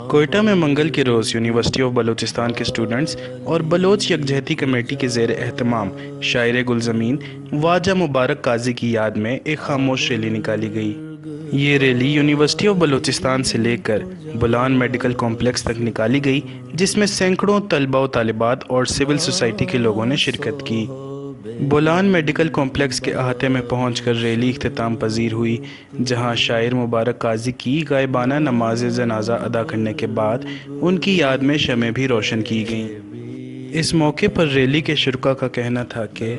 کوئٹہ میں منگل کے روز یونیورسٹی آف بلوچستان کے اسٹوڈنٹس اور بلوچ یکجہتی کمیٹی کے زیر اہتمام شاعر گلزمین واجہ مبارک قاضی کی یاد میں ایک خاموش ریلی نکالی گئی۔ یہ ریلی یونیورسٹی آف بلوچستان سے لے کر بولان میڈیکل کمپلیکس تک نکالی گئی، جس میں سینکڑوں طلبہ و طالبات اور سول سوسائٹی کے لوگوں نے شرکت کی۔ بولان میڈیکل کمپلیکس کے احاطے میں پہنچ کر ریلی اختتام پذیر ہوئی، جہاں شاعر مبارک قاضی کی غائبانہ نماز جنازہ ادا کرنے کے بعد ان کی یاد میں شمعیں بھی روشن کی گئیں۔ اس موقع پر ریلی کے شرکاء کا کہنا تھا کہ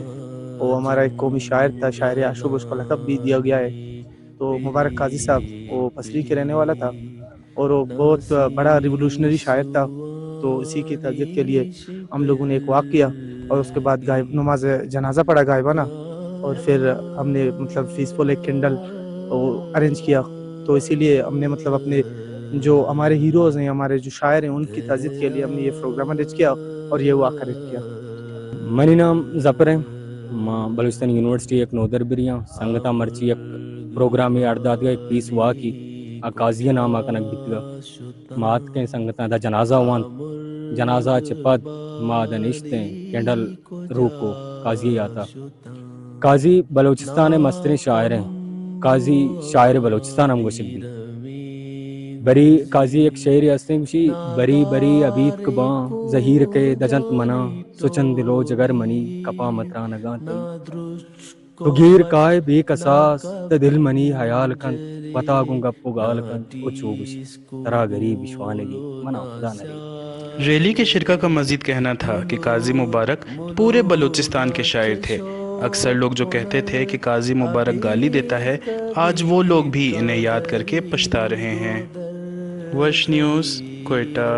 وہ ہمارا ایک قومی شاعر تھا، شاعر عاشق، اس کو لقب بھی دیا گیا ہے۔ تو مبارک قاضی صاحب وہ پسری کے رہنے والا تھا اور وہ بہت بڑا ریولوشنری شاعر تھا۔ تو اسی کی تعزیت کے لیے ہم لوگوں نے ایک واک کیا اور اس کے بعد نماز جنازہ پڑھا غائبانہ، اور پھر ہم نے پیسفل ایک کینڈل ارینج کیا۔ تو اسی لیے ہم نے اپنے جو ہمارے ہیروز ہیں، ہمارے جو شاعر ہیں، ان کی تعزیت کے لیے ہم نے یہ پروگرام ارینج کیا اور یہ واک ارینج کیا۔ منی نام ظفر ہے، ماں بلوچستان یونیورسٹی ایک نودر بریاں سنگتا مرچی ایک پروگرامی ارداد ایک پیس ہوا کی قاضی نام آکنک بتگا مات کے سنگتا دا جنازہ وان جنازہ چپد ماد نشتیں کینڈل روکو قاضی آتا۔ قاضی بلوچستان مستری شاعر ہیں، قاضی شاعر بلوچستان ہم گوشک بھی بری قاضی ایک شعر ہستے گوشی بری بری ابید کباں ظہیر کے دجنت منا سچن دلو جگر منی کپا مترا نگاں تئی تو گیر کائے بے قصاص تے دل منی حیال کن وطا گنگا پگال کن اچو گوشی ترا غریب شوانگی منا خدا نری۔ ریلی کے شرکاء کا مزید کہنا تھا کہ قاضی مبارک پورے بلوچستان کے شاعر تھے۔ اکثر لوگ جو کہتے تھے کہ قاضی مبارک گالی دیتا ہے، آج وہ لوگ بھی انہیں یاد کر کے پچھتا رہے ہیں۔ وش نیوز، کوئٹہ۔